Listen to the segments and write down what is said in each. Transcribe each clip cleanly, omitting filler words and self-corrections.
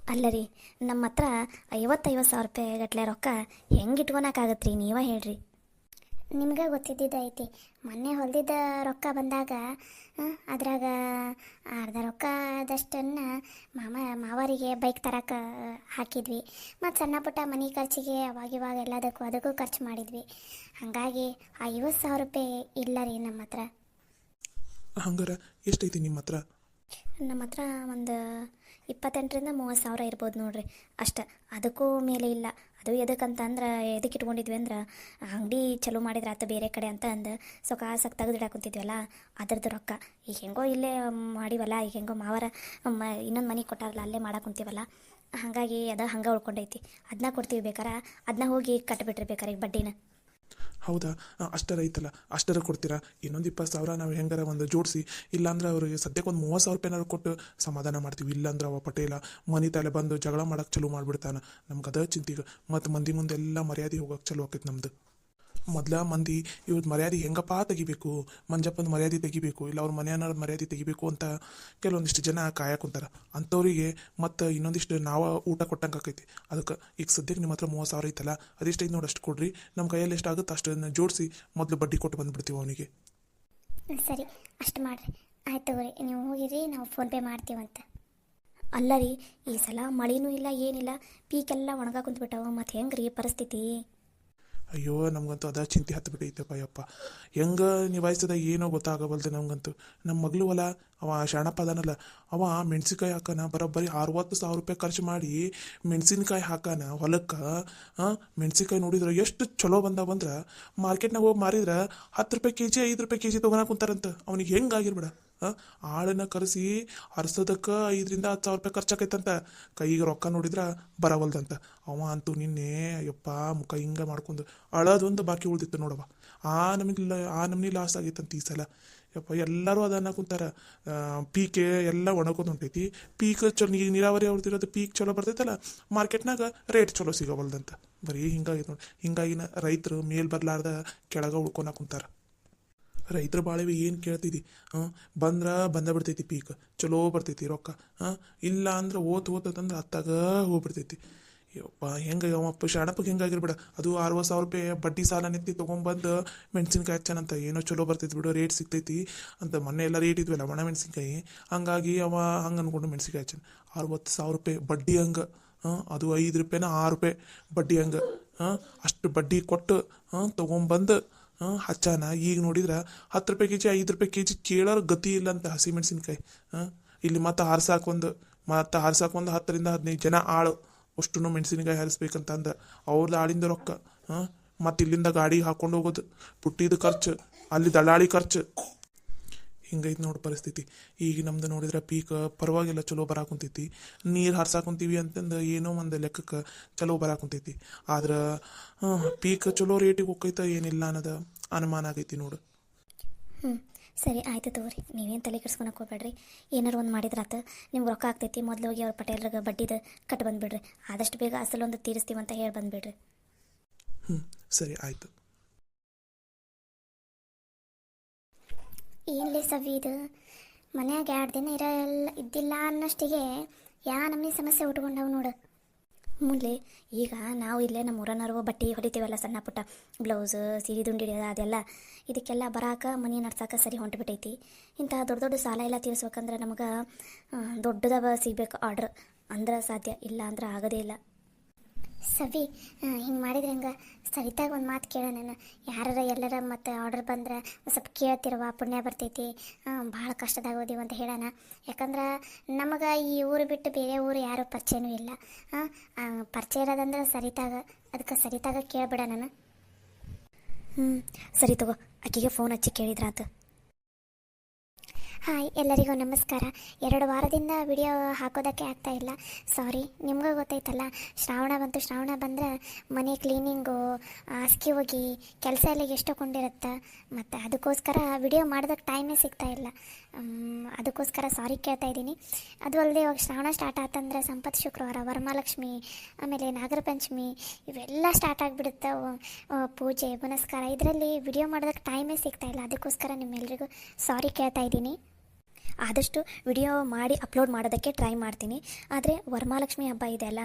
ಅಲ್ಲ ರೀ, ನಮ್ಮ ಹತ್ರ 50,000 ಗಟ್ಲೆ ರೊಕ್ಕ ಹೆಂಗೆ ಇಟ್ಕೊಳಕ್ಕಾಗತ್ತೆ ರೀ? ನೀವೇ ಹೇಳ್ರಿ. ನಿಮ್ಗೆ ಗೊತ್ತಿದ್ದೈತಿ. ಮೊನ್ನೆ ಹೊಲ್ದಿದ್ದ ರೊಕ್ಕ ಬಂದಾಗ ಅದ್ರಾಗ ಅರ್ಧ ರೊಕ್ಕದಷ್ಟನ್ನು ಮಾವರಿಗೆ ಬೈಕ್ ತರಕ್ಕೆ ಹಾಕಿದ್ವಿ. ಮತ್ತು ಸಣ್ಣ ಪುಟ್ಟ ಮನೆ ಖರ್ಚಿಗೆ ಅವಾಗಿವಾಗ ಎಲ್ಲದಕ್ಕೂ ಅದಕ್ಕೂ ಖರ್ಚು ಮಾಡಿದ್ವಿ. ಹಾಗಾಗಿ ಆ 50,000 ಇಲ್ಲ ರೀ ನಮ್ಮ ಹತ್ರ. ಹಂಗಾರೆ ಎಷ್ಟೈತಿ ನಿಮ್ಮ ಹತ್ರ? ನಮ್ಮ ಹತ್ರ ಒಂದು 28,000-30,000 ಇರ್ಬೋದು ನೋಡ್ರಿ, ಅಷ್ಟೆ. ಅದಕ್ಕೂ ಮೇಲೆ ಇಲ್ಲ. ಅದು ಎದಕ್ಕಂತಂದ್ರೆ, ಎದಕ್ಕೆ ಇಟ್ಕೊಂಡಿದ್ವಿ ಅಂದ್ರೆ, ಅಂಗಡಿ ಚಲೋ ಮಾಡಿದ್ರೆ ಆತ ಬೇರೆ ಕಡೆ ಅಂತ ಅಂದು ಸೊ ಕಾಸಾಗಿ ತೆಗೆದಿಡಾಕೊಂತಿದ್ವಲ್ಲ, ಅದ್ರದ್ದು ರೊಕ್ಕ. ಈಗ ಹೆಂಗೋ ಇಲ್ಲೇ ಮಾಡಿವಲ್ಲ, ಈಗ ಹೆಂಗೋ ಮಾವರ ಇನ್ನೊಂದು ಮನೆ ಕೊಟ್ಟಾರಲ್ಲ, ಅಲ್ಲೇ ಮಾಡಾಕೊಂತೀವಲ್ಲ, ಹಾಗಾಗಿ ಅದು ಹಂಗೆ ಉಳ್ಕೊಂಡೈತಿ. ಅದನ್ನ ಕೊಡ್ತೀವಿ ಬೇಕಾರೆ, ಅದನ್ನ ಹೋಗಿ ಕಟ್ಟಿಬಿಟ್ರಿ ಬೇಕಾರೆ ಈಗ ಬಡ್ಡಿನ. ಹೌದಾ? ಅಷ್ಟರ ಐತಲ್ಲ, ಅಷ್ಟರ ಕೊಡ್ತೀರಾ? ಇನ್ನೊಂದು 20,000 ನಾವು ಹೆಂಗಾರ ಒಂದು ಜೋಡಿಸಿ, ಇಲ್ಲಾಂದ್ರೆ ಅವ್ರಿಗೆ ಸದ್ಯಕ್ಕೆ ಒಂದು 30,000 ಏನಾರು ಕೊಟ್ಟು ಸಮಾಧಾನ ಮಾಡ್ತೀವಿ. ಇಲ್ಲಾಂದ್ರೆ ಅವ ಪಟೇಲ ಮನೆ ತಲೆ ಬಂದು ಜಗಳ ಮಾಡೋಕೆ ಚಲೋ ಮಾಡಿಬಿಡ್ತಾನೆ. ನಮ್ಗೆ ಅದ ಚಿಂತಿಗೆ. ಮತ್ತು ಮಂದಿ ಮುಂದೆಲ್ಲ ಮರ್ಯಾದೆ ಹೋಗೋಕೆ ಚಲೋ ಆಕೈತೆ ನಮ್ದು. ಮೊದಲ ಮಂದಿ ಇವತ್ತು ಮರ್ಯಾದೆ ಹೆಂಗಪ್ಪ ತೆಗಿಬೇಕು, ಮಂಜಪ್ಪನ ಮರ್ಯಾದೆ ತೆಗಿಬೇಕು, ಇಲ್ಲ ಅವ್ರ ಮನೆಯವ್ರ ಮರ್ಯಾದೆ ತೆಗಿಬೇಕು ಅಂತ ಕೆಲವೊಂದಿಷ್ಟು ಜನ ಕಾಯಕೊಂತಾರೆ. ಅಂಥವ್ರಿಗೆ ಮತ್ತು ಇನ್ನೊಂದಿಷ್ಟು ನಾವು ಊಟ ಕೊಟ್ಟಂಗೆ ಆಕೈತಿ. ಅದಕ್ಕೆ ಈಗ ಸದ್ಯಕ್ಕೆ ನಿಮ್ಮ ಹತ್ರ 30,000 ಐತಲ್ಲ, ಅದೆಷ್ಟೈತೆ ನೋಡಿ ಅಷ್ಟು ಕೊಡ್ರಿ. ನಮ್ಮ ಕೈಯಲ್ಲಿ ಎಷ್ಟಾಗುತ್ತೆ ಅಷ್ಟನ್ನು ಜೋಡಿಸಿ ಮೊದಲು ಬಡ್ಡಿ ಕೊಟ್ಟು ಬಂದುಬಿಡ್ತೀವಿ ಅವನಿಗೆ. ಸರಿ, ಅಷ್ಟು ಮಾಡಿರಿ. ಆಯ್ತು ತಗೋರಿ, ನೀವು ಹೋಗಿರಿ, ನಾವು ಫೋನ್ಪೇ ಮಾಡ್ತೀವಂತ. ಅಲ್ಲ ರೀ, ಈ ಸಲ ಮಳೆನೂ ಇಲ್ಲ ಏನಿಲ್ಲ, ಪೀಕೆಲ್ಲ ಒಣಗ ಕುಂತ್ಬಿಟ್ಟವ. ಮತ್ತು ಹೆಂಗೆ ರೀ ಪರಿಸ್ಥಿತಿ? ಅಯ್ಯೋ, ನಮಗಂತೂ ಅದ ಚಿಂತೆ ಹತ್ತು ಬಿಟ್ಟೈತಪ್ಪ ಯಪ್ಪ. ಹೆಂಗೆ ನಿಭಾಯಿಸ್ತದ ಏನೋ ಗೊತ್ತಾಗಬಲ್ದು ನಮಗಂತೂ. ನಮ್ಮ ಮಗಳು ಹೊಲ ಅವ ಶಾಣಪ್ಪ ಅದಾನಲ್ಲ, ಅವ ಮೆಣಸಿನ್ಕಾಯಿ ಹಾಕಾನ ಬರೋಬ್ಬರಿ 60,000 ಖರ್ಚು ಮಾಡಿ ಮೆಣಸಿನ್ಕಾಯಿ ಹಾಕಾನ ಹೊಲಕ್ಕೆ. ಮೆಣಸಿನ್ಕಾಯಿ ನೋಡಿದ್ರೆ ಎಷ್ಟು ಚಲೋ ಬಂದ್ರೆ ಮಾರ್ಕೆಟ್ನಾಗ ಹೋಗಿ ಮಾರಿದ್ರೆ 10 ರೂಪಾಯಿ ಕೆಜಿ 5 ರೂಪಾಯಿ ಕೆಜಿ ತೊಗೊಳಕ್ ಕುಂತಾರಂತ. ಅವ್ನಿಗೆ ಹೆಂಗೆ ಆಗಿರ್ಬೇಡ. ಆಳನ್ನ ಕರೆಸಿ ಹರ್ಸೋದಕ್ಕೆ 5,000-10,000 ಖರ್ಚಾಕೈತಂತ. ಕೈಗೆ ರೊಕ್ಕ ನೋಡಿದ್ರೆ ಬರವಲ್ದಂತ. ಅವ ಅಂತೂ ನಿನ್ನೆ ಯಪ್ಪ ಮುಖ ಹಿಂಗೆ ಮಾಡ್ಕೊಂಡು ಅಳೋದೊಂದು ಬಾಕಿ ಉಳ್ದಿತ್ತು ನೋಡವ. ಆ ನಮ್ನಿ ಲಾಸ್ ಆಗೈತಂತ ಈ ಸಲ. ಯಪ್ಪ ಎಲ್ಲರೂ ಅದನ್ನ ಕುಂತಾರ. ಪೀಕೆ ಎಲ್ಲ ಒಣಗೋದು ಹೊಂಟೈತಿ. ಪೀಕ್ ಚಲೋ, ಈಗ ನೀರಾವರಿ ಅವ್ರದ್ದಿರೋದು ಪೀಕ್ ಚಲೋ ಬರ್ತೈತಲ್ಲ, ಮಾರ್ಕೆಟ್ನಾಗ ರೇಟ್ ಚಲೋ ಸಿಗವಲ್ದಂತ. ಬರೀ ಹಿಂಗಾಗಿ ನೋಡಿ. ಹಿಂಗಾಗಿನ ರೈತರು ಮೇಲ್ ಬರ್ಲಾರ್ದ ಕೆಳಗೆ ಉಳ್ಕೊಳಕ್ ಕುಂತಾರ. ರೈತರ ಬಾಳೆವಿ ಏನು ಕೇಳ್ತಿದ್ದಿ? ಬಂದ ಬಿಡ್ತೈತಿ ಪೀಕ್, ಚಲೋ ಬರ್ತೈತಿ ರೊಕ್ಕ. ಇಲ್ಲ ಅಂದ್ರೆ ಓದ್ತಂದ್ರೆ ಅತ್ತಾಗ ಹೋಗ್ಬಿಡ್ತೈತಿ. ಯಪ್ಪ ಹೆಂಗೆ ಅವಪ್ಪ ಶಾಣಪ್ಪಗೆ ಹೆಂಗಾಗಿರ್ಬೇಡ. ಅದು 60,000 ಬಡ್ಡಿ ಸಾಲ ನೆತ್ತಿ ತೊಗೊಂಬಂದು ಮೆಣಸಿನ್ಕಾಯಿ ಹಚ್ಚನಂತ. ಏನೋ ಚಲೋ ಬರ್ತೈತಿ ಬಿಡು, ರೇಟ್ ಸಿಗ್ತೈತಿ ಅಂತ. ಮೊನ್ನೆ ಎಲ್ಲ ರೇಟ್ ಇದ್ವಲ್ಲ ಒಣ ಮೆಣಸಿನ್ಕಾಯಿ, ಹಂಗಾಗಿ ಅವ ಹಂಗೆ ಅನ್ಕೊಂಡು ಮೆಣಸಿನ್ಕಾಯಿ ಹಚ್ಚನ. 60,000 ಬಡ್ಡಿ ಹಂಗೆ. ಅದು 5 ರೂಪಾಯಿನ 6 ರೂಪಾಯಿ ಬಡ್ಡಿ ಹಂಗೆ. ಅಷ್ಟು ಬಡ್ಡಿ ಕೊಟ್ಟು ತೊಗೊಂಬಂದು ಹಚ್ಚಾನ. ಈಗ ನೋಡಿದ್ರೆ 10 ರೂಪಾಯಿ ಕೆಜಿ 5 ರೂಪಾಯಿ ಕೆಜಿ ಕೇಳೋರು ಗತಿ ಇಲ್ಲ ಅಂತ ಹಸಿ ಮೆಣಸಿನ್ಕಾಯಿ. ಇಲ್ಲಿ ಮತ್ತೆ ಹಾರ್ಸಾಕೊಂದು 10-15 ಜನ ಆಳು ಅಷ್ಟು ಮೆಣಸಿನ್ಕಾಯಿ ಹಾರಿಸ್ಬೇಕಂತ ಅಂದ. ಅವ್ರದ್ದು ಆಳಿಂದ ರೊಕ್ಕ, ಮತ್ತು ಇಲ್ಲಿಂದ ಗಾಡಿಗೆ ಹಾಕೊಂಡು ಹೋಗೋದು, ಪುಟ್ಟಿದ ಖರ್ಚು, ಅಲ್ಲಿ ದಳ್ಳಾಳಿ ಖರ್ಚು. ಹಿಂಗೈತೆ ನೋಡಿ ಪರಿಸ್ಥಿತಿ. ಈಗ ನಮ್ದು ನೋಡಿದ್ರೆ ಪೀಕ್ ಪರವಾಗಿಲ್ಲ ಚಲೋ ಬರಾಕುಂತೈತಿ. ನೀರು ಹಾರ್ಸಾಕೊಂತೀವಿ ಅಂತಂದು ಏನೋ ಒಂದು ಲೆಕ್ಕಕ್ಕೆ ಚಲೋ ಬರಾಕುಂತೈತಿ. ಆದ್ರೆ ಪೀಕ್ ಚಲೋ ರೇಟಿಗೆ ಹೋಗ್ತೈತ ಏನಿಲ್ಲ ಅನ್ನೋದು ಅನುಮಾನ ಆಗೈತಿ ನೋಡು. ಸರಿ ಆಯ್ತು ತಗೋರಿ, ನೀವೇನು ತಲೆ ಕೆಡ್ಸ್ಕೊಳಕ್ಕೆ ಹೋಗ್ಬೇಡ್ರಿ. ಏನಾರು ಒಂದು ಮಾಡಿದ್ರಾತ, ನಿಮ್ಗೆ ರೊಕ್ಕ ಆಗ್ತೈತಿ. ಮೊದಲು ಹೋಗಿ ಅವ್ರ ಪಟೇಲ್ರಿಗೆ ಬಡ್ಡಿದು ಕಟ್ಟು ಬಂದುಬಿಡ್ರಿ. ಆದಷ್ಟು ಬೇಗ ಅಸಲೊಂದು ತೀರಿಸ್ತೀವಂತ ಹೇಳಿ ಬಂದುಬಿಡ್ರಿ. ಸರಿ ಆಯಿತು. ಏನ್ಲೇ ಸವಿ ಇದು, ಮನ್ಯಾಗ 2 ದಿನ ಇದ್ದಿಲ್ಲ ಅನ್ನೋಷ್ಟಿಗೆ ನಮ್ಮನೆ ಸಮಸ್ಯೆ ಉಟ್ಕೊಂಡವು ನೋಡು. ಮುಂದೆ ಈಗ ನಾವು ಇಲ್ಲೇ ನಮ್ಮ ಊರನವ್ರಿಗೂ ಬಟ್ಟೆ ಹೊಲಿತೀವಲ್ಲ, ಸಣ್ಣ ಪುಟ್ಟ ಬ್ಲೌಸ್, ಸೀರೆ ದುಂಡಿ ಅದೆಲ್ಲ, ಇದಕ್ಕೆಲ್ಲ ಬರಾಕ ಮನೆ ನಡ್ಸಕ್ಕೆ ಸರಿ ಹೊಂಟುಬಿಟ್ಟೈತಿ. ಇಂಥ ದೊಡ್ಡ ಸಾಲ ಎಲ್ಲ ತೀರಿಸ್ಬೇಕಂದ್ರೆ ನಮಗೆ ದೊಡ್ಡದವ ಸಿಗ್ಬೇಕು ಆರ್ಡ್ರ್, ಅಂದ್ರೆ ಸಾಧ್ಯ, ಇಲ್ಲ ಅಂದ್ರೆ ಆಗೋದೇ ಇಲ್ಲ. ಸವಿ, ಹಿಂಗೆ ಮಾಡಿದ್ರೆ ಹೆಂಗೆ? ಸರಿತಾಗ ಒಂದು ಮಾತು ಕೇಳ ನಾನು. ಯಾರಾರ ಎಲ್ಲರ ಮತ್ತು ಆರ್ಡರ್ ಬಂದ್ರೆ ಸ್ವಲ್ಪ ಕೇಳ್ತಿರವ, ಪುಣ್ಯ ಬರ್ತೈತಿ. ಭಾಳ ಕಷ್ಟದಾಗೋದಿವ ಅಂತ ಹೇಳೋಣ. ಯಾಕಂದ್ರೆ ನಮಗೆ ಈ ಊರು ಬಿಟ್ಟು ಬೇರೆ ಊರು ಯಾರೂ ಪರಿಚಯನೂ ಇಲ್ಲ. ಪರಿಚಯ ಇರೋದಂದ್ರೆ ಸರಿತಾಗ, ಅದಕ್ಕೆ ಸರಿತಾಗ ಕೇಳ್ಬಿಡ ನಾನು. ಸರಿ ತಗೋ, ಆಕೆಗೆ ಫೋನ್ ಹಚ್ಚಿ ಕೇಳಿದ್ರಾತು. ಹಾಯ್, ಎಲ್ಲರಿಗೂ ನಮಸ್ಕಾರ. 2 ವಾರದಿಂದ ವಿಡಿಯೋ ಹಾಕೋದಕ್ಕೆ ಆಗ್ತಾ ಇಲ್ಲ, ಸಾರಿ. ನಿಮ್ಗೆ ಗೊತ್ತೈತಲ್ಲ, ಶ್ರಾವಣ ಬಂತು. ಶ್ರಾವಣ ಬಂದರೆ ಮನೆ ಕ್ಲೀನಿಂಗು, ಹಾಸಿಗೆ ಹೋಗಿ ಕೆಲಸ ಎಲ್ಲ ಎಷ್ಟೋ ಕೊಂಡಿರುತ್ತೆ. ಮತ್ತು ಅದಕ್ಕೋಸ್ಕರ ವಿಡಿಯೋ ಮಾಡೋದಕ್ಕೆ ಟೈಮೇ ಸಿಗ್ತಾ ಇಲ್ಲ. ಅದಕ್ಕೋಸ್ಕರ ಸಾರಿ ಕೇಳ್ತಾ ಇದ್ದೀನಿ. ಅದು ಅಲ್ಲದೆ ಇವಾಗ ಶ್ರಾವಣ ಸ್ಟಾರ್ಟ್ ಆತಂದ್ರೆ ಸಂಪತ್ ಶುಕ್ರವಾರ, ವರಮಹಾಲಕ್ಷ್ಮಿ, ಆಮೇಲೆ ನಾಗರ ಪಂಚಮಿ ಇವೆಲ್ಲ ಸ್ಟಾರ್ಟ್ ಆಗಿಬಿಡುತ್ತೆ. ಪೂಜೆ ಪುನಸ್ಕಾರ, ಇದರಲ್ಲಿ ವಿಡಿಯೋ ಮಾಡೋದಕ್ಕೆ ಟೈಮೇ ಸಿಗ್ತಾ ಇಲ್ಲ. ಅದಕ್ಕೋಸ್ಕರ ನಿಮ್ಮೆಲ್ಲರಿಗೂ ಸಾರಿ ಕೇಳ್ತಾ ಇದ್ದೀನಿ. ಆದಷ್ಟು ವಿಡಿಯೋ ಮಾಡಿ ಅಪ್ಲೋಡ್ ಮಾಡೋದಕ್ಕೆ ಟ್ರೈ ಮಾಡ್ತೀನಿ. ಆದರೆ ವರಮಹಾಲಕ್ಷ್ಮಿ ಹಬ್ಬ ಇದೆ ಅಲ್ಲ,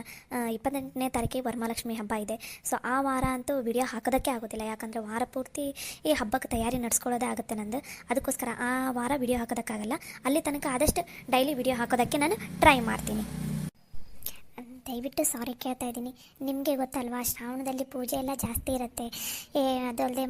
28ನೇ ತಾರೀಕಿಗೆ ವರಮಹಾಲಕ್ಷ್ಮಿ ಹಬ್ಬ ಇದೆ. ಸೊ ಆ ವಾರ ಅಂತೂ ವಿಡಿಯೋ ಹಾಕೋದಕ್ಕೆ ಆಗೋದಿಲ್ಲ, ಯಾಕಂದರೆ ವಾರ ಪೂರ್ತಿ ಈ ಹಬ್ಬಕ್ಕೆ ತಯಾರಿ ನಡೆಸ್ಕೊಳ್ಳೋದೇ ಆಗುತ್ತೆ ನಂದು. ಅದಕ್ಕೋಸ್ಕರ ಆ ವಾರ ವಿಡಿಯೋ ಹಾಕೋದಕ್ಕಾಗಲ್ಲ. ಅಲ್ಲಿ ತನಕ ಆದಷ್ಟು ಡೈಲಿ ವಿಡಿಯೋ ಹಾಕೋದಕ್ಕೆ ನಾನು ಟ್ರೈ ಮಾಡ್ತೀನಿ. ದಯವಿಟ್ಟು ಸಾರಿ ಕೇಳ್ತಾ ಇದ್ದೀನಿ. ನಿಮಗೆ ಗೊತ್ತಲ್ವಾ, ಶ್ರಾವಣದಲ್ಲಿ ಪೂಜೆ ಎಲ್ಲ ಜಾಸ್ತಿ ಇರುತ್ತೆ. ಅದು ಅಲ್ಲದೆ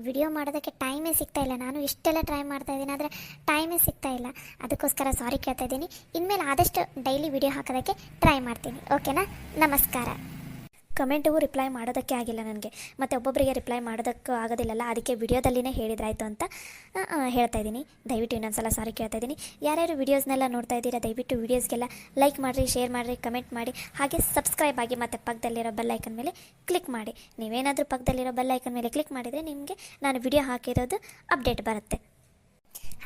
ವಿಡಿಯೋ ಮಾಡೋದಕ್ಕೆ ಟೈಮೇ ಸಿಗ್ತಾಯಿಲ್ಲ. ನಾನು ಇಷ್ಟೆಲ್ಲ ಟ್ರೈ ಮಾಡ್ತಾ ಇದ್ದೀನಿ, ಆದರೆ ಟೈಮೇ ಸಿಗ್ತಾಯಿಲ್ಲ. ಅದಕ್ಕೋಸ್ಕರ ಸಾರಿ ಕೇಳ್ತಾ ಇದ್ದೀನಿ. ಇನ್ಮೇಲೆ ಆದಷ್ಟು ಡೈಲಿ ವಿಡಿಯೋ ಹಾಕೋದಕ್ಕೆ ಟ್ರೈ ಮಾಡ್ತೀನಿ. ಓಕೆನಾ? ನಮಸ್ಕಾರ. ಕಮೆಂಟಿಗೂ ರಿಪ್ಲೈ ಮಾಡೋದಕ್ಕೆ ಆಗಿಲ್ಲ ನನಗೆ, ಮತ್ತು ಒಬ್ಬೊಬ್ಬರಿಗೆ ರಿಪ್ಲೈ ಮಾಡೋದಕ್ಕೂ ಆಗೋದಿಲ್ಲಲ್ಲ, ಅದಕ್ಕೆ ವಿಡಿಯೋದಲ್ಲಿನೇ ಹೇಳಿದ್ರಾಯ್ತು ಅಂತ ಹೇಳ್ತಾ ಇದ್ದೀನಿ. ದಯವಿಟ್ಟು ಇನ್ನೊಂದ್ಸಲ ಸಾರಿ ಕೇಳ್ತಾ ಇದ್ದೀನಿ. ಯಾರ್ಯಾರು ವೀಡಿಯೋಸ್ನೆಲ್ಲ ನೋಡ್ತಾ ಇದ್ದೀರಾ, ದಯವಿಟ್ಟು ವೀಡಿಯೋಸ್ಗೆಲ್ಲ ಲೈಕ್ ಮಾಡಿರಿ, ಶೇರ್ ಮಾಡಿರಿ, ಕಮೆಂಟ್ ಮಾಡಿ, ಹಾಗೆ ಸಬ್ಸ್ಕ್ರೈಬ್ ಆಗಿ ಮತ್ತು ಪಕ್ಕದಲ್ಲಿರೋ ಬೆಲ್ ಐಕನ್ ಮೇಲೆ ಕ್ಲಿಕ್ ಮಾಡಿ. ನೀವೇನಾದರೂ ಪಕ್ಕದಲ್ಲಿರೋ ಬೆಲ್ ಐಕನ್ ಮೇಲೆ ಕ್ಲಿಕ್ ಮಾಡಿದರೆ ನಿಮಗೆ ನಾನು ವಿಡಿಯೋ ಹಾಕಿರೋದು ಅಪ್ಡೇಟ್ ಬರುತ್ತೆ.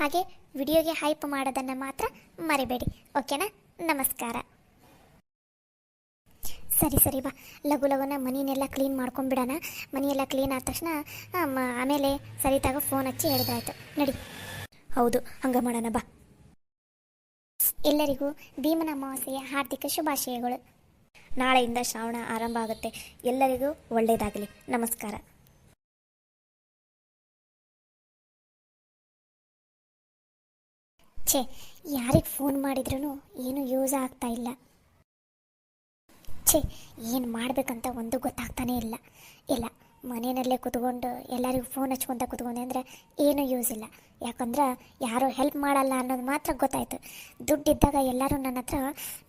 ಹಾಗೆ ವಿಡಿಯೋಗೆ ಹೈಪ್ ಮಾಡೋದನ್ನು ಮಾತ್ರ ಮರಿಬೇಡಿ. ಓಕೆನಾ? ನಮಸ್ಕಾರ. ಸರಿ ಬಾ, ಲಘುನ ಮನೆಯನ್ನೆಲ್ಲ ಕ್ಲೀನ್ ಮಾಡ್ಕೊಂಡ್ಬಿಡೋಣ. ಮನೆಯೆಲ್ಲ ಕ್ಲೀನ್ ಆದ ತಕ್ಷಣ ಆಮೇಲೆ ಸರಿತಾಗ ಫೋನ್ ಹಚ್ಚಿ ಹೇಳಿದ್ರಾಯ್ತು. ನಡಿ. ಹೌದು, ಹಂಗೆ ಮಾಡೋಣ ಬಾ. ಎಲ್ಲರಿಗೂ ಭೀಮನ ಅಮಾವಾಸ್ಯೆಯ ಹಾರ್ದಿಕ ಶುಭಾಶಯಗಳು. ನಾಳೆಯಿಂದ ಶ್ರಾವಣ ಆರಂಭ ಆಗುತ್ತೆ. ಎಲ್ಲರಿಗೂ ಒಳ್ಳೆಯದಾಗಲಿ. ನಮಸ್ಕಾರ. ಯಾರಿಗೆ ಫೋನ್ ಮಾಡಿದ್ರೂ ಏನು ಯೂಸ್ ಆಗ್ತಾ ಇಲ್ಲ. ಏನು ಮಾಡಬೇಕಂತ ಒಂದು ಗೊತ್ತಾಗ್ತಾನೇ ಇಲ್ಲ. ಮನೆಯಲ್ಲೇ ಕೂತ್ಕೊಂಡು ಎಲ್ಲರಿಗೂ ಫೋನ್ ಹಚ್ಕೊತ ಕೂತ್ಕೊಂಡೆ ಅಂದರೆ ಏನೂ ಯೂಸ್ ಇಲ್ಲ. ಯಾಕಂದ್ರೆ ಯಾರೂ ಹೆಲ್ಪ್ ಮಾಡಲ್ಲ ಅನ್ನೋದು ಮಾತ್ರ ಗೊತ್ತಾಯಿತು. ದುಡ್ಡಿದ್ದಾಗ ಎಲ್ಲರೂ ನನ್ನ ಹತ್ರ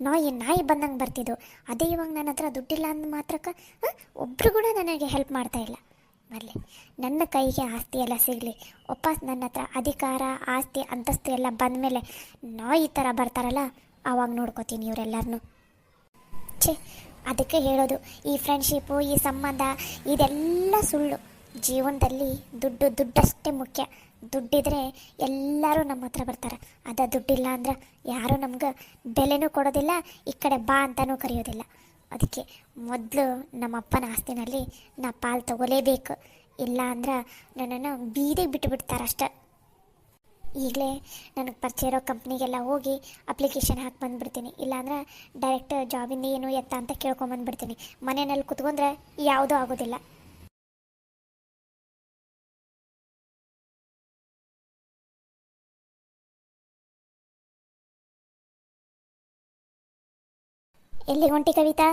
ನಾಯಿ ಬಂದಂಗೆ ಬರ್ತಿದ್ದು. ಅದೇ ಇವಾಗ ನನ್ನ ಹತ್ರ ದುಡ್ಡಿಲ್ಲ ಅಂದ ಮಾತ್ರಕ್ಕೆ ಒಬ್ಬರು ಕೂಡ ನನಗೆ ಹೆಲ್ಪ್ ಮಾಡ್ತಾಯಿಲ್ಲ. ಬರಲಿ, ನನ್ನ ಕೈಗೆ ಆಸ್ತಿ ಎಲ್ಲ ಸಿಗಲಿ. ವಾಪಸ್ ನನ್ನ ಹತ್ರ ಅಧಿಕಾರ, ಆಸ್ತಿ, ಅಂತಸ್ತು ಎಲ್ಲ ಬಂದಮೇಲೆ ಈ ಥರ ಬರ್ತಾರಲ್ಲ, ಆವಾಗ ನೋಡ್ಕೋತೀನಿ ಇವರೆಲ್ಲರನ್ನೂ. ಅದಕ್ಕೆ ಹೇಳೋದು, ಈ ಫ್ರೆಂಡ್ಶಿಪ್ಪು, ಈ ಸಂಬಂಧ ಇದೆಲ್ಲ ಸುಳ್ಳು. ಜೀವನದಲ್ಲಿ ದುಡ್ಡಷ್ಟೇ ಮುಖ್ಯ. ದುಡ್ಡಿದ್ರೆ ಎಲ್ಲರೂ ನಮ್ಮ ಹತ್ರ ಬರ್ತಾರೆ. ದುಡ್ಡಿಲ್ಲ ಅಂದ್ರೆ ಯಾರೂ ನಮ್ಗೆ ಬೆಲೆನೂ ಕೊಡೋದಿಲ್ಲ, ಈ ಕಡೆ ಬಾ ಅಂತಲೂ ಕರೆಯೋದಿಲ್ಲ. ಅದಕ್ಕೆ ಮೊದಲು ನಮ್ಮ ಅಪ್ಪನ ಆಸ್ತಿನಲ್ಲಿ ನಾ ಪಾಲು ತಗೊಳ್ಳೇಬೇಕು. ಇಲ್ಲ ಅಂದ್ರೆ ನನ್ನನ್ನು ಬೀದಿಗೆ ಬಿಟ್ಟುಬಿಡ್ತಾರೆ ಅಷ್ಟೆ. ಈಗಲೇ ನನಗೆ ಪರಿಚಯ ಇರೋ ಕಂಪ್ನಿಗೆಲ್ಲ ಹೋಗಿ ಅಪ್ಲಿಕೇಶನ್ ಹಾಕಿ ಬಂದುಬಿಡ್ತೀನಿ. ಇಲ್ಲಾಂದ್ರೆ ಡೈರೆಕ್ಟ್ ಜಾಬಿಂದ ಏನು ಎತ್ತ ಅಂತ ಕೇಳ್ಕೊಂಬಂದುಬಿಡ್ತೀನಿ. ಮನೆಯಲ್ಲಿ ಕುತ್ಕೊಂಡ್ರೆ ಯಾವುದೂ ಆಗೋದಿಲ್ಲ. ಎಲ್ಲಿ ಹೊಂಟಿ ಕವಿತಾ?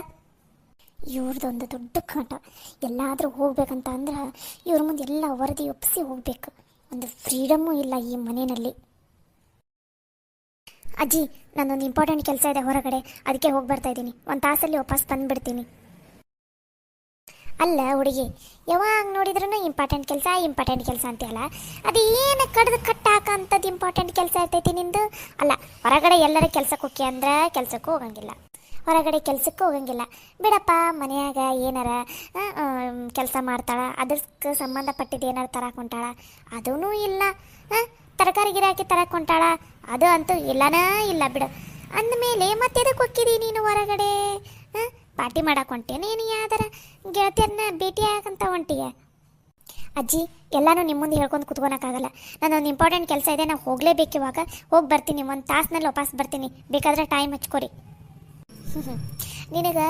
ಇವ್ರದ್ದೊಂದು ದೊಡ್ಡ ಕಾಟ. ಎಲ್ಲಾದರೂ ಹೋಗ್ಬೇಕಂತ ಅಂದ್ರೆ ಇವ್ರ ಮುಂದೆ ಎಲ್ಲ ವರದಿ ಒಪ್ಪಿಸಿ ಹೋಗಬೇಕು. ಒಂದು ಫ್ರೀಡಮ್ಮು ಇಲ್ಲ ಈ ಮನೆಯಲ್ಲಿ. ಅಜ್ಜಿ, ನನ್ನೊಂದು ಇಂಪಾರ್ಟೆಂಟ್ ಕೆಲಸ ಇದೆ ಹೊರಗಡೆ, ಅದಕ್ಕೆ ಹೋಗಿ ಬರ್ತಾ ಇದ್ದೀನಿ. ಒಂದು ತಾಸಲ್ಲಿ ವಾಪಸ್ ಬಂದುಬಿಡ್ತೀನಿ. ಅಲ್ಲ ಹುಡುಗಿ, ಯಾವಾಗ ನೋಡಿದ್ರೂ ಇಂಪಾರ್ಟೆಂಟ್ ಕೆಲಸ ಅಂತೀಯಲ್ಲ, ಅದು ಏನು ಕಡ್ದು ಕಟ್ಟಾಕಂಥದ್ದು ಇಂಪಾರ್ಟೆಂಟ್ ಕೆಲಸ ಇರ್ತೈತಿ ನಿಂದು? ಅಲ್ಲ, ಹೊರಗಡೆ ಎಲ್ಲರ ಕೆಲ್ಸಕ್ಕೆ ಹೋಗಿ ಅಂದ್ರೆ ಕೆಲ್ಸಕ್ಕೂ ಹೋಗಂಗಿಲ್ಲ, ಹೊರಗಡೆ ಕೆಲ್ಸಕ್ಕೂ ಹೋಗಂಗಿಲ್ಲ. ಬಿಡಪ್ಪ, ಮನೆಯಾಗ ಏನಾರ ಕೆಲಸ ಮಾಡ್ತಾಳ, ಅದಕ್ಕೆ ಸಂಬಂಧಪಟ್ಟಿದ್ದು ಏನಾರು ತರಕ್ಕೆ ಹೊಂಟಾಳ, ಅದೂ ಇಲ್ಲ. ತರಕಾರಿ ಗಿರಾಕಿ ತರಕ್ಕೆ ಹೊಂಟಾಳ, ಅದು ಅಂತೂ ಇಲ್ಲನೇ ಇಲ್ಲ ಬಿಡು. ಅಂದಮೇಲೆ ಮತ್ತೆ ಎದಕ್ಕೆ ಹೋಗ್ತಿದ್ದೀ ನೀನು ಹೊರಗಡೆ? ಪಾರ್ಟಿ ಮಾಡಕ್ಕೆ ಹೊಂಟೆ, ನೀನು ಯಾವ್ದಾರ ಗೆಳತಿಯರನ್ನ ಭೇಟಿ ಆಗಂತ ಹೊಂಟಿಯ? ಅಜ್ಜಿ, ಎಲ್ಲನೂ ನಿಮ್ಮ ಮುಂದೆ ಹೇಳ್ಕೊಂಡು ಕುತ್ಕೊಳಕ್ಕಾಗಲ್ಲ. ನನ್ನೊಂದು ಇಂಪಾರ್ಟೆಂಟ್ ಕೆಲಸ ಇದೆ, ನಾನು ಹೋಗಲೇಬೇಕು. ಇವಾಗ ಹೋಗಿ ಬರ್ತೀನಿ, ಒಂದು ತಾಸಿನಲ್ಲಿ ವಾಪಸ್ ಬರ್ತೀನಿ. ಬೇಕಾದರೆ ಟೈಮ್ ಹಚ್ಕೊರಿ. ನಿನಗೆ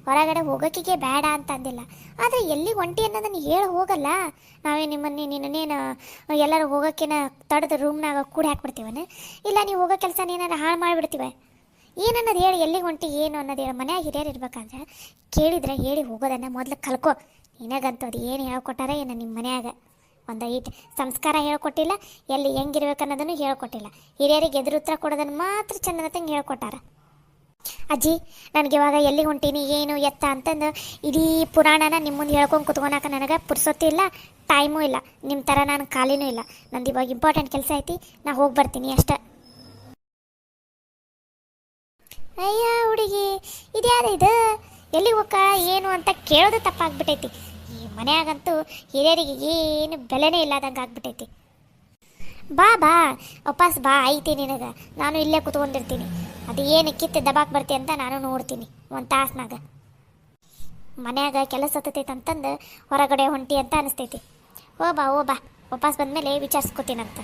ಹೊರಗಡೆ ಹೋಗೋಕ್ಕಿಗೆ ಬೇಡ ಅಂತ ಅಂದಿಲ್ಲ, ಆದರೆ ಎಲ್ಲಿ ಒಂಟಿ ಅನ್ನೋದನ್ನು ಹೇಳಿ ಹೋಗಲ್ಲ. ನಾವೇ ನಿನ್ನನ್ನೇನು ಎಲ್ಲರೂ ಹೋಗೋಕ್ಕೇನ ತಡೆದು ರೂಮ್ನಾಗ ಕೂಡಿ ಹಾಕ್ಬಿಡ್ತೀವನ? ಇಲ್ಲ ನೀವು ಹೋಗೋ ಕೆಲಸ ಏನಾರು ಹಾಳು ಮಾಡಿಬಿಡ್ತೀವ? ಏನನ್ನೋದು ಹೇಳಿ, ಎಲ್ಲಿಗೆ ಹೊಂಟಿ ಏನು ಅನ್ನೋದು ಹೇಳಿ. ಮನ್ಯಾಗ ಹಿರಿಯರು ಇರ್ಬೇಕಾದ್ರೆ ಕೇಳಿದ್ರೆ ಹೇಳಿ ಹೋಗೋದನ್ನು ಮೊದಲು ಕಲ್ಕೋ. ನಿನಗಂತೂ ಅದು ಏನು ಹೇಳ್ಕೊಟ್ಟಾರ ಏನು ನಿಮ್ಮ ಮನ್ಯಾಗ? ಒಂದು ಸಂಸ್ಕಾರ ಹೇಳ್ಕೊಟ್ಟಿಲ್ಲ, ಎಲ್ಲಿ ಹೆಂಗಿರ್ಬೇಕು ಅನ್ನೋದನ್ನು ಹೇಳ್ಕೊಟ್ಟಿಲ್ಲ. ಹಿರಿಯರಿಗೆ ಎದುರು ಉತ್ತರ ಕೊಡೋದನ್ನು ಮಾತ್ರ ಚೆನ್ನದಂಗೆ ಹೇಳ್ಕೊಟ್ಟಾರ. ಅಜ್ಜಿ, ನನಗೆ ಇವಾಗ ಎಲ್ಲಿ ಹೊಂಟೀನಿ, ಏನು ಎತ್ತ ಅಂತಂದು ಇಡೀ ಪುರಾಣನ ನಿಮ್ಮ ಮುಂದೆ ಹೇಳ್ಕೊಂಡು ಕುತ್ಕೊಳಕ ನನಗೆ ಪುರ್ಸೊತ್ತು ಇಲ್ಲ, ಟೈಮೂ ಇಲ್ಲ. ನಿಮ್ಮ ಥರ ನಾನು ಖಾಲಿನೂ ಇಲ್ಲ. ನಂದು ಇವಾಗ ಇಂಪಾರ್ಟೆಂಟ್ ಕೆಲಸ ಐತಿ, ನಾ ಹೋಗಿ ಬರ್ತೀನಿ ಅಷ್ಟೆ. ಅಯ್ಯ ಹುಡುಗಿ, ಇದ್ಯಾವುದು? ಎಲ್ಲಿ ಹೋಗ ಏನು ಅಂತ ಕೇಳೋದು ತಪ್ಪಾಗ್ಬಿಟ್ಟೈತಿ. ಈ ಮನೆಯಾಗಂತೂ ಹಿರಿಯರಿಗೆ ಏನು ಬೆಲೆನೇ ಇಲ್ಲದಂಗೆ ಆಗ್ಬಿಟ್ಟೈತಿ. ಬಾ ವಾಪಸ್ ಬಾ, ಐತಿ ನಿನಗೆ. ನಾನು ಇಲ್ಲೇ ಕುತ್ಕೊಂಡಿರ್ತೀನಿ. ಅದು ಏನು ಕಿತ್ತು ದಬಾಕ್ ಬರ್ತಿ ಅಂತ ನಾನು ನೋಡ್ತೀನಿ ಒಂದು ತಾಸ್ನಾಗ. ಮನ್ಯಾಗ ಕೆಲಸ ಹತ್ತೈತೆ ಅಂತಂದು ಹೊರಗಡೆ ಹೊಂಟಿ ಅಂತ ಅನಿಸ್ತೈತಿ. ಓ ಬಾ ವಾಪಸ್ ಬಂದಮೇಲೆ ವಿಚಾರಿಸ್ಕೊತೀನಂತ.